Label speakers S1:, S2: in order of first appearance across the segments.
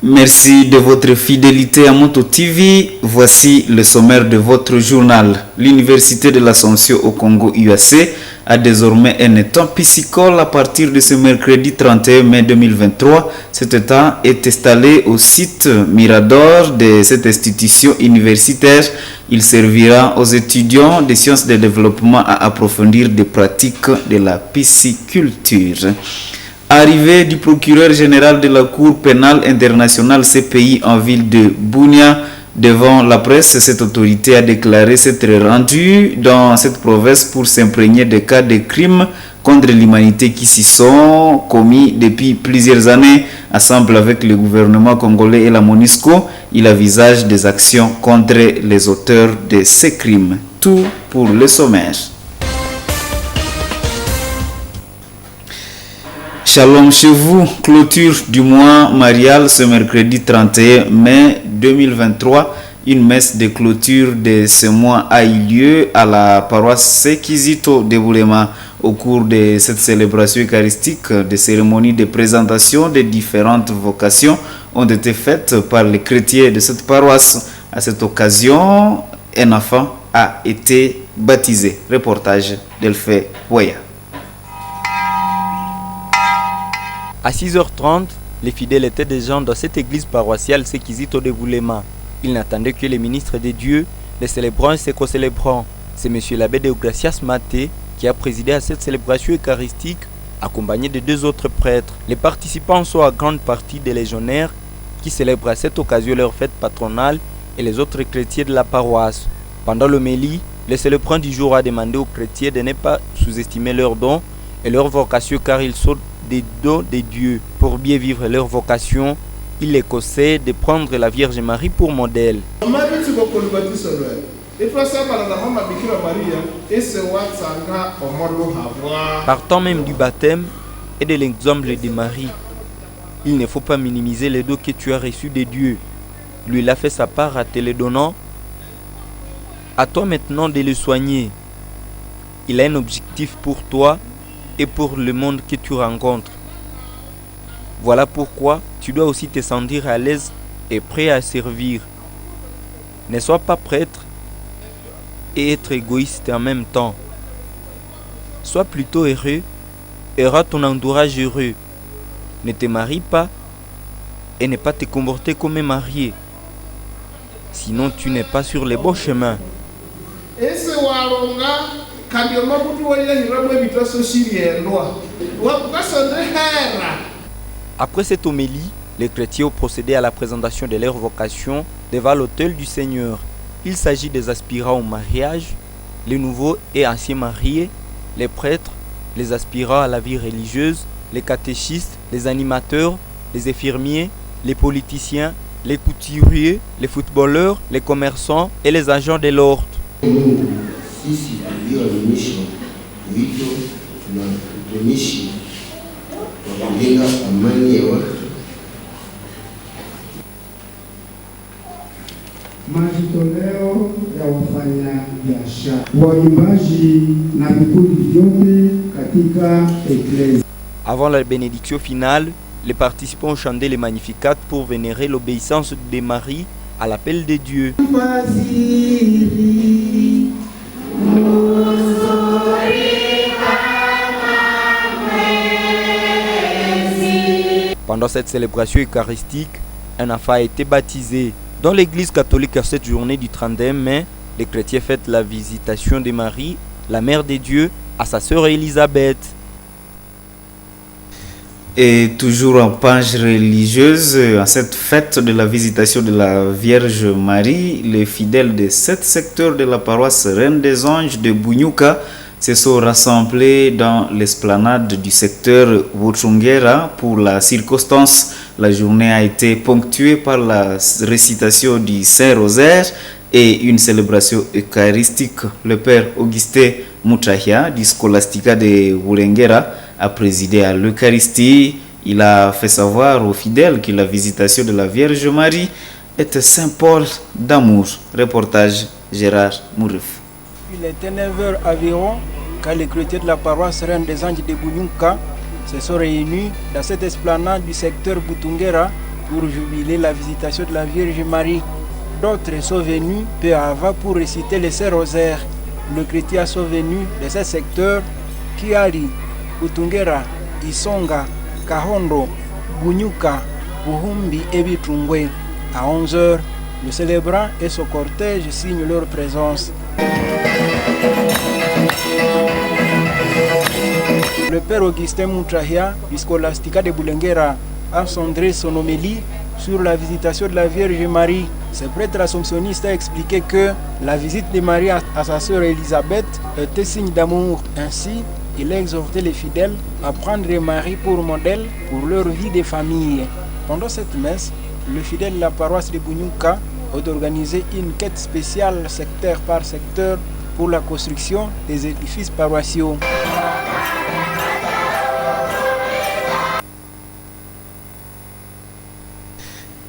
S1: Merci de votre fidélité à Moto TV. Voici le sommaire de votre journal. L'Université de l'Assomption au Congo UAC a désormais un étang piscicole à partir de ce mercredi 31 mai 2023. Cet étang est installé au site Mirador de cette institution universitaire. Il servira aux étudiants des sciences de développement à approfondir des pratiques de la pisciculture. Arrivée du procureur général de la Cour pénale internationale CPI en ville de Bunia devant la presse, cette autorité a déclaré s'être rendue dans cette province pour s'imprégner des cas de crimes contre l'humanité qui s'y sont commis depuis plusieurs années. Ensemble avec le gouvernement congolais et la MONUSCO, il envisage des actions contre les auteurs de ces crimes. Tout pour le sommaire. Shalom chez vous, clôture du mois marial ce mercredi 31 mai 2023. Une messe de clôture de ce mois a eu lieu à la paroisse Sekizito de Boulema. Au cours de cette célébration eucharistique, des cérémonies de présentation des différentes vocations ont été faites par les chrétiens de cette paroisse. À cette occasion, un enfant a été baptisé. Reportage d'Elfé Boya.
S2: À 6h30, les fidèles étaient déjà dans cette église paroissiale Sekizito de Boulema. Ils n'attendaient que les ministres des dieux, les célébrants et ses co-célébrants. C'est M. l'abbé Deogracias Maté qui a présidé à cette célébration eucharistique, accompagné de deux autres prêtres. Les participants sont à grande partie des légionnaires qui célèbrent à cette occasion leur fête patronale et les autres chrétiens de la paroisse. Pendant l'homélie, le célébrant du jour a demandé aux chrétiens de ne pas sous-estimer leurs dons et leur vocation car ils sont des dons de Dieu. Pour bien vivre leur vocation, il les conseille de prendre la Vierge Marie pour modèle. Partant même du baptême et de l'exemple de Marie, il ne faut pas minimiser les dons que tu as reçus de Dieu. Lui, il a fait sa part à te les donnant. À toi maintenant de le soigner. Il a un objectif pour toi et pour le monde que tu rencontres. Voilà pourquoi tu dois aussi te sentir à l'aise et prêt à servir. Ne sois pas prêtre et être égoïste en même temps. Sois plutôt heureux et rends ton entourage heureux. Ne te marie pas et ne pas te comporter comme un marié. Sinon tu n'es pas sur le bon chemin. Après cette homélie, les chrétiens ont procédé à la présentation de leur vocation devant l'autel du Seigneur. Il s'agit des aspirants au mariage, les nouveaux et anciens mariés, les prêtres, les aspirants à la vie religieuse, les catéchistes, les animateurs, les infirmiers, les politiciens, les couturiers, les footballeurs, les commerçants et les agents de l'ordre.
S3: Majitoleo ya wafanyabiashara, waimbaji na vikundi vyote katika eklezia.
S2: Avant la bénédiction finale, les participants ont chanté les Magnificat pour vénérer l'obéissance de Marie à l'appel de Dieu. Pendant cette célébration eucharistique, un enfant a été baptisé. Dans l'église catholique, à cette journée du 31 mai, les chrétiens fêtent la visitation de Marie, la mère de Dieu, à sa sœur Élisabeth.
S1: Et toujours en page religieuse, à cette fête de la visitation de la Vierge Marie, les fidèles de 7 secteurs de la paroisse Reine des Anges de Bunyuka se sont rassemblés dans l'esplanade du secteur Wochungera pour la circonstance. La journée a été ponctuée par la récitation du Saint-Rosaire et une célébration eucharistique. Le père Augustin Mutrahia du Scholastica de Wulengera a présidé à l'Eucharistie. Il a fait savoir aux fidèles que la visitation de la Vierge Marie est un symbole d'amour. Reportage Gérard Mouref.
S4: Il était 9h environ quand les chrétiens de la paroisse Reine des Anges de Bunyuka se sont réunis dans cette esplanade du secteur Butungera pour jubiler la visitation de la Vierge Marie. D'autres sont venus peu avant pour réciter les Saints Rosaires. Les chrétiens sont venus de ces secteurs: Kiari, Utungera, Isonga, Kahondo, Bunyuka, Buhumbi et Bitungwe. À 11h, le célébrant et son cortège signent leur présence. Le père Augustin Moutrahia du Scholastica de Boulenguera a centré son homélie sur la visitation de la Vierge Marie. Ce prêtre assomptionniste a expliqué que la visite de Marie à sa sœur Élisabeth était signe d'amour. Ainsi, il a exhorté les fidèles à prendre Marie pour modèle pour leur vie de famille. Pendant cette messe, le fidèle de la paroisse de Bunyuka a organisé une quête spéciale secteur par secteur pour la construction des édifices paroissiaux.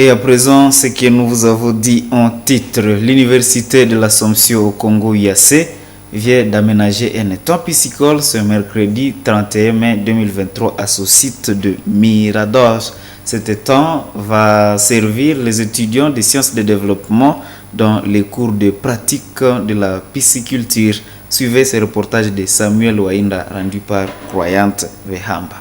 S1: Et à présent, ce que nous vous avons dit en titre, l'Université de l'Assomption au Congo IAC vient d'aménager un étang piscicole ce mercredi 31 mai 2023 à ce site de Mirador. Cet étang va servir les étudiants des sciences de développement dans les cours de pratique de la pisciculture. Suivez ce reportage de Samuel Wainda rendu par Croyante Vehamba.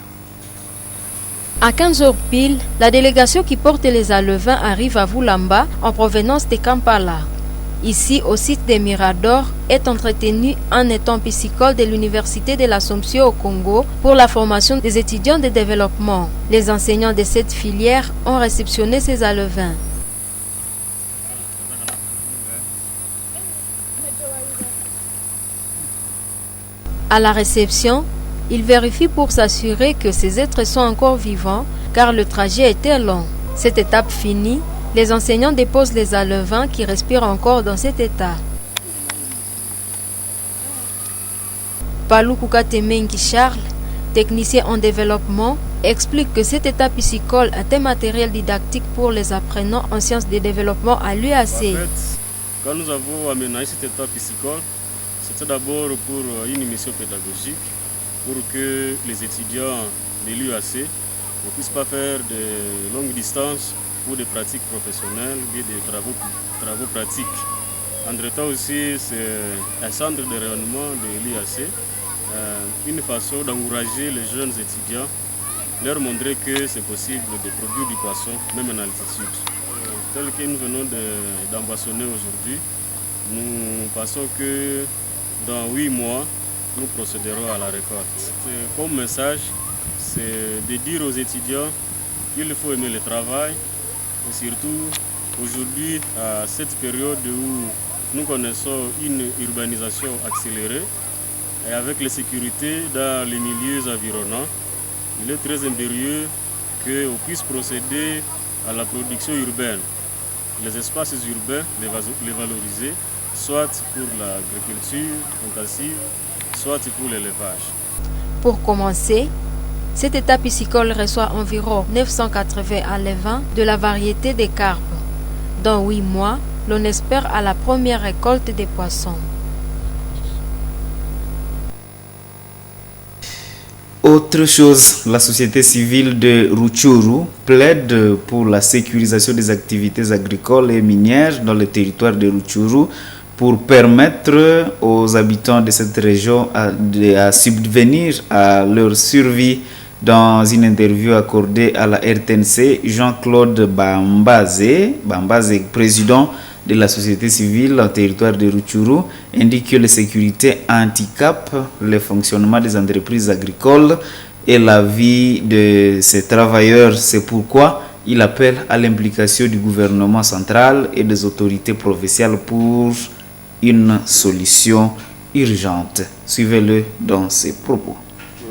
S5: À 15h pile, la délégation qui porte les alevins arrive à Vulamba en provenance de Kampala. Ici, au site des Mirador, est entretenu un étang piscicole de l'Université de l'Assomption au Congo pour la formation des étudiants de développement. Les enseignants de cette filière ont réceptionné ces alevins. À la réception, ils vérifient pour s'assurer que ces êtres sont encore vivants car le trajet était long. Cette étape finie, les enseignants déposent les alevins qui respirent encore dans cet état. Palou Koukatemenki Charles, technicien en développement, explique que cet état piscicole est un matériel didactique pour les apprenants en sciences de développement à l'UAC.
S6: En fait, quand nous avons aménagé cet état piscicole, c'était d'abord pour une mission pédagogique, pour que les étudiants de l'UAC ne puissent pas faire de longues distances pour des pratiques professionnelles ou des travaux pratiques. Entre-temps aussi, c'est un centre de rayonnement de l'UAC, une façon d'encourager les jeunes étudiants, leur montrer que c'est possible de produire du poisson, même en altitude. Tel que nous venons d'emboissonner aujourd'hui, nous pensons que dans 8 mois, nous procéderons à la récolte. Comme message, c'est de dire aux étudiants qu'il faut aimer le travail, et surtout aujourd'hui, à cette période où nous connaissons une urbanisation accélérée, et avec les sécurités dans les milieux environnants, il est très impérieux qu'on puisse procéder à la production urbaine. Les espaces urbains, les valoriser, soit pour l'agriculture intensive, soit pour l'élevage.
S5: Pour commencer, cette étape piscicole reçoit environ 980 alevins de la variété des carpes. Dans 8 mois, l'on espère à la première récolte des poissons.
S1: Autre chose, la société civile de Rutshuru plaide pour la sécurisation des activités agricoles et minières dans le territoire de Rutshuru pour permettre aux habitants de cette région à subvenir à leur survie. Dans une interview accordée à la RTNC, Jean-Claude Bambaze, président de la société civile en territoire de Rutshuru, indique que la sécurité handicap le fonctionnement des entreprises agricoles et la vie de ces travailleurs. C'est pourquoi il appelle à l'implication du gouvernement central et des autorités provinciales pour une solution urgente. Suivez-le dans ses propos.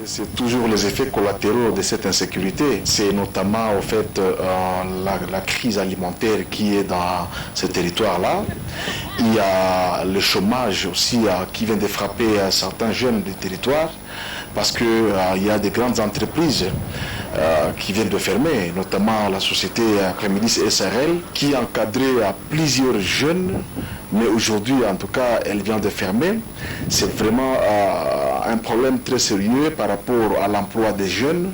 S7: C'est toujours les effets collatéraux de cette insécurité. C'est notamment au fait la crise alimentaire qui est dans ce territoire-là. Il y a le chômage aussi qui vient de frapper certains jeunes du territoire parce qu'il y a des grandes entreprises qui viennent de fermer, notamment la société Premidis SRL qui encadrait plusieurs jeunes, mais aujourd'hui en tout cas elle vient de fermer. C'est vraiment un problème très sérieux par rapport à l'emploi des jeunes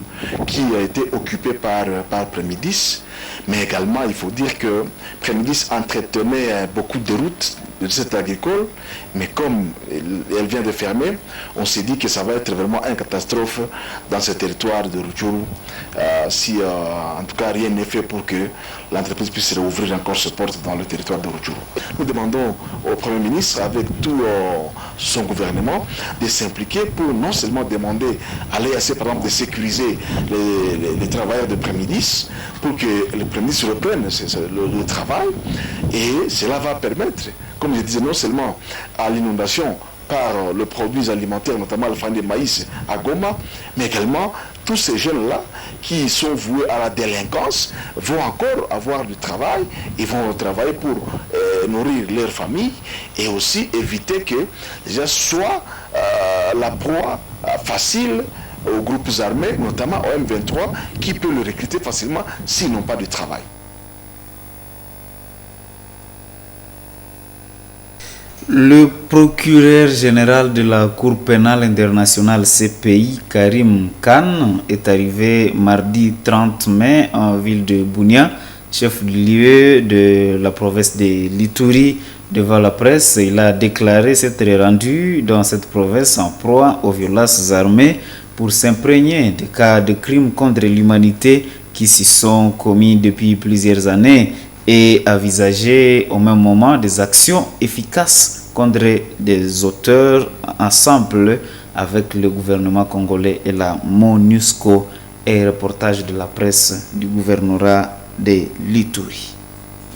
S7: qui a été occupé par Premidis. Mais également, il faut dire que Prémédis entretenait beaucoup de routes de cette agricole, mais comme elle vient de fermer, on s'est dit que ça va être vraiment une catastrophe dans ce territoire de Rutshuru si en tout cas rien n'est fait pour que l'entreprise puisse rouvrir encore ses portes dans le territoire de Rutshuru. Nous demandons au Premier ministre, avec tout son gouvernement, de s'impliquer pour non seulement demander à l'EAC par exemple de sécuriser les travailleurs de Prémédis pour que les Prémédis reprennent le travail, et cela va permettre, comme je disais, non seulement à l'inondation par le produit alimentaire, notamment le farine de maïs à Goma, mais également tous ces jeunes-là qui sont voués à la délinquance vont encore avoir du travail, ils vont travailler pour nourrir leur famille et aussi éviter que déjà soit la proie facile aux groupes armés, notamment au M23, qui peut le recruter facilement s'ils n'ont pas de travail.
S1: Le procureur général de la Cour pénale internationale CPI, Karim Khan, est arrivé mardi 30 mai en ville de Bunia, chef-lieu de la province de l'Ituri. Devant la presse, il a déclaré s'être rendu dans cette province en proie aux violences armées pour s'imprégner des cas de crimes contre l'humanité qui s'y sont commis depuis plusieurs années et envisager au même moment des actions efficaces contre des auteurs ensemble avec le gouvernement congolais et la MONUSCO. Et reportage de la presse du gouvernorat de l'Ituri.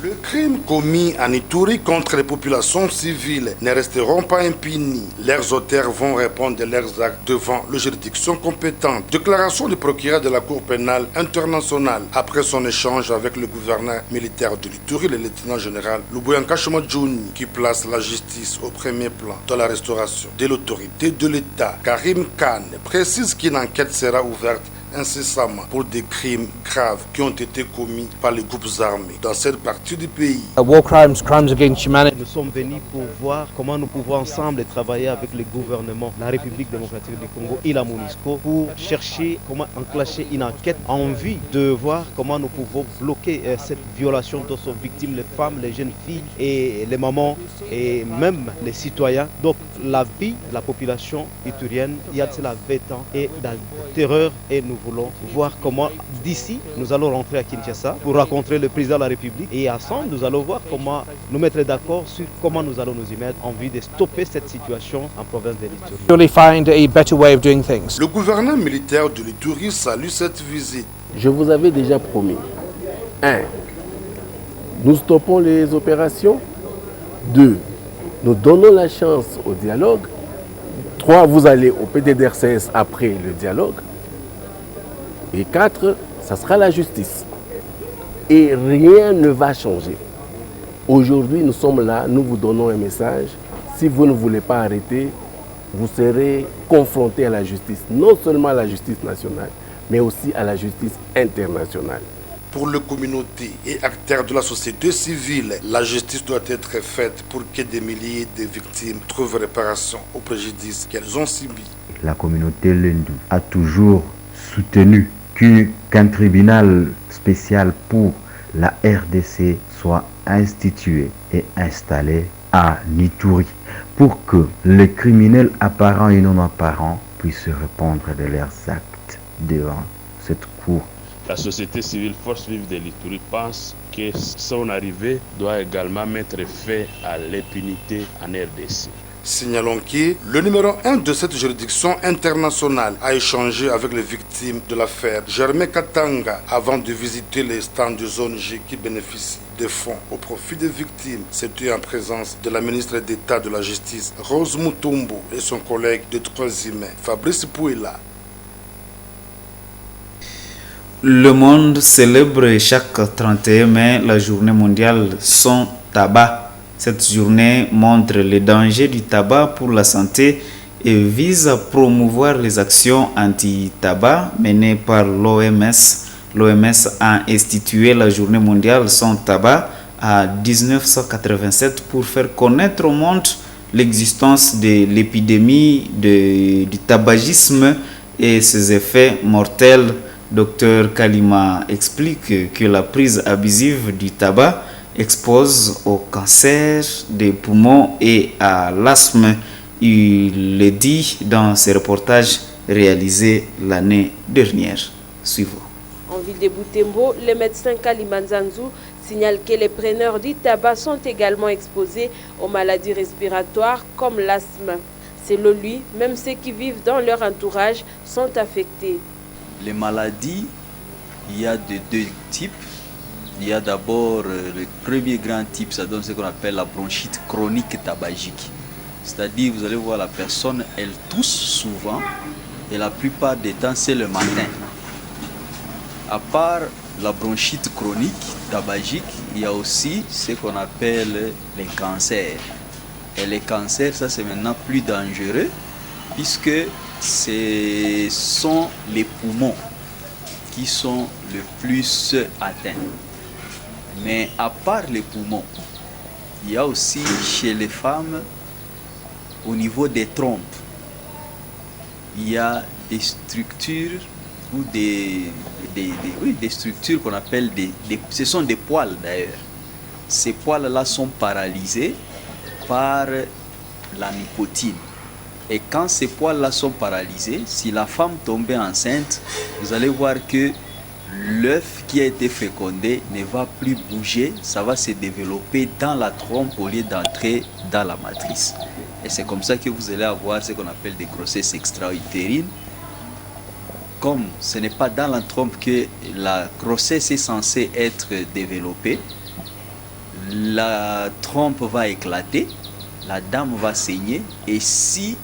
S8: Le crime commis en Ituri contre les populations civiles ne resteront pas impunis. Leurs auteurs vont répondre de leurs actes devant les juridictions compétentes. Déclaration du procureur de la Cour pénale internationale après son échange avec le gouverneur militaire de l'Ituri, le lieutenant-général Lubuyanka Shomadjouni, qui place la justice au premier plan dans la restauration de l'autorité de l'État. Karim Khan précise qu'une enquête sera ouverte incessamment pour des crimes graves qui ont été commis par les groupes armés dans cette partie du pays.
S9: War crimes, crimes against humanity.
S2: Nous sommes venus pour voir comment nous pouvons ensemble travailler avec le gouvernement, la République démocratique du Congo et la MONUSCO pour chercher comment enclencher une enquête en vue de voir comment nous pouvons bloquer cette violation dont sont victimes les femmes, les jeunes filles et les mamans et même les citoyens. Donc la vie de la population iturienne, il y a de cela 20 ans, est dans la terreur et nous voulons voir comment d'ici nous allons rentrer à Kinshasa pour rencontrer le président de la République et ensemble nous allons voir comment nous mettre d'accord sur comment nous allons nous y mettre en vue de stopper cette situation en province de l'Ituri.
S9: Surely find a better way of doing things.
S8: Le gouverneur militaire de l'Ituri salue cette visite.
S10: Je vous avais déjà promis 1. Nous stoppons les opérations. 2. Nous donnons la chance au dialogue. 3. Vous allez au PDDRCS après le dialogue. Et 4, ça sera la justice. Et rien ne va changer. Aujourd'hui, nous sommes là, nous vous donnons un message. Si vous ne voulez pas arrêter, vous serez confrontés à la justice. Non seulement à la justice nationale, mais aussi à la justice internationale.
S8: Pour les communautés et acteurs de la société civile, la justice doit être faite pour que des milliers de victimes trouvent réparation au préjudice qu'elles ont subi.
S11: La communauté Lendu a toujours soutenu qu'un tribunal spécial pour la RDC soit institué et installé à Ituri pour que les criminels apparents et non apparents puissent répondre de leurs actes devant cette cour.
S12: La société civile Force Vive de l'Ituri pense que son arrivée doit également mettre fin à l'impunité en RDC.
S8: Signalons que le numéro 1 de cette juridiction internationale a échangé avec les victimes de l'affaire Germain Katanga avant de visiter les stands de zone G qui bénéficient des fonds au profit des victimes. C'était en présence de la ministre d'État de la Justice Rose Mutombo et son collègue de troisième Fabrice Pouela.
S1: Le monde célèbre chaque 31 mai la journée mondiale sans tabac. Cette journée montre les dangers du tabac pour la santé et vise à promouvoir les actions anti-tabac menées par l'OMS. L'OMS a institué la journée mondiale sans tabac en 1987 pour faire connaître au monde l'existence de l'épidémie du tabagisme et ses effets mortels. Dr Kalima explique que la prise abusive du tabac expose au cancer des poumons et à l'asthme. Il le dit dans ses reportages réalisés l'année dernière. Suivons.
S13: En ville de Butembo, le médecin Kalima Nzanzu signale que les preneurs du tabac sont également exposés aux maladies respiratoires comme l'asthme. Selon lui, même ceux qui vivent dans leur entourage sont affectés.
S14: Les maladies, il y a de deux types. Il y a d'abord le premier grand type, ça donne ce qu'on appelle la bronchite chronique tabagique. C'est-à-dire, vous allez voir la personne, elle tousse souvent et la plupart des temps, c'est le matin. À part la bronchite chronique tabagique, il y a aussi ce qu'on appelle les cancers. Et les cancers, ça c'est maintenant plus dangereux puisque ce sont les poumons qui sont le plus atteints. Mais à part les poumons, il y a aussi chez les femmes, au niveau des trompes, il y a des structures ou des structures qu'on appelle ce sont des poils d'ailleurs. Ces poils-là sont paralysés par la nicotine. Et quand ces poils-là sont paralysés, si la femme tombait enceinte, vous allez voir que l'œuf qui a été fécondé ne va plus bouger, ça va se développer dans la trompe au lieu d'entrer dans la matrice. Et c'est comme ça que vous allez avoir ce qu'on appelle des grossesses extra-utérines. Comme ce n'est pas dans la trompe que la grossesse est censée être développée, la trompe va éclater, la dame va saigner, et si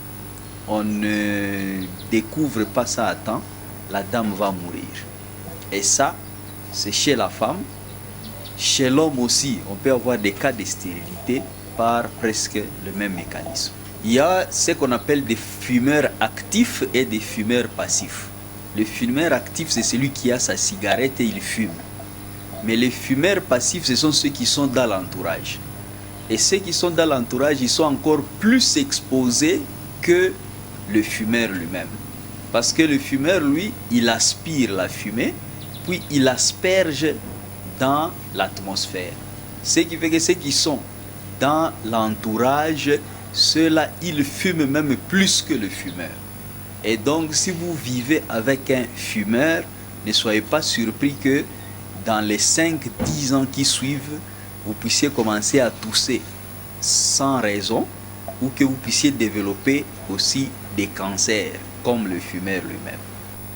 S14: on ne découvre pas ça à temps, la dame va mourir. Et ça, c'est chez la femme. Chez l'homme aussi, on peut avoir des cas de stérilité par presque le même mécanisme. Il y a ce qu'on appelle des fumeurs actifs et des fumeurs passifs. Le fumeur actif, c'est celui qui a sa cigarette et il fume. Mais les fumeurs passifs, ce sont ceux qui sont dans l'entourage. Et ceux qui sont dans l'entourage, ils sont encore plus exposés que le fumeur lui-même. Parce que le fumeur, lui, il aspire la fumée, puis il asperge dans l'atmosphère. Ce qui fait que ceux qui sont dans l'entourage, ceux-là, ils fument même plus que le fumeur. Et donc, si vous vivez avec un fumeur, ne soyez pas surpris que dans les 5-10 ans qui suivent, vous puissiez commencer à tousser sans raison ou que vous puissiez développer aussi des cancers comme le fumeur lui-même.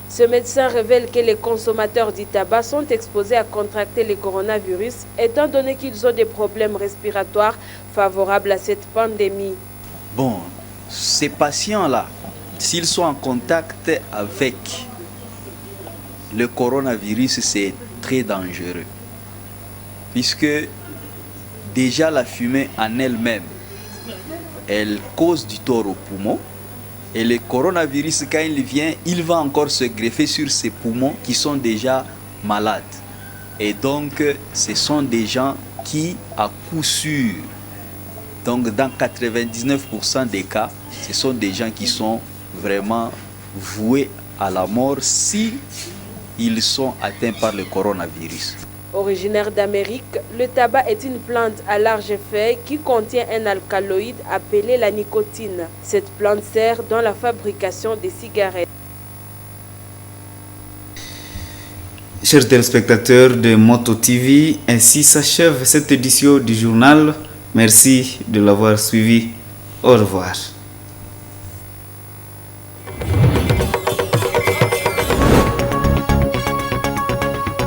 S13: Ce médecin révèle que les consommateurs du tabac sont exposés à contracter le coronavirus étant donné qu'ils ont des problèmes respiratoires favorables à cette pandémie.
S14: Bon, ces patients-là, s'ils sont en contact avec le coronavirus, c'est très dangereux. Puisque déjà la fumée en elle-même, elle cause du tort aux poumons. Et le coronavirus, quand il vient, il va encore se greffer sur ces poumons qui sont déjà malades. Et donc, ce sont des gens qui, à coup sûr, donc dans 99% des cas, ce sont des gens qui sont vraiment voués à la mort si ils sont atteints par le coronavirus.
S13: Originaire d'Amérique, le tabac est une plante à larges feuilles qui contient un alcaloïde appelé la nicotine. Cette plante sert dans la fabrication des cigarettes.
S1: Chers téléspectateurs de Moto TV, ainsi s'achève cette édition du journal. Merci de l'avoir suivi. Au revoir.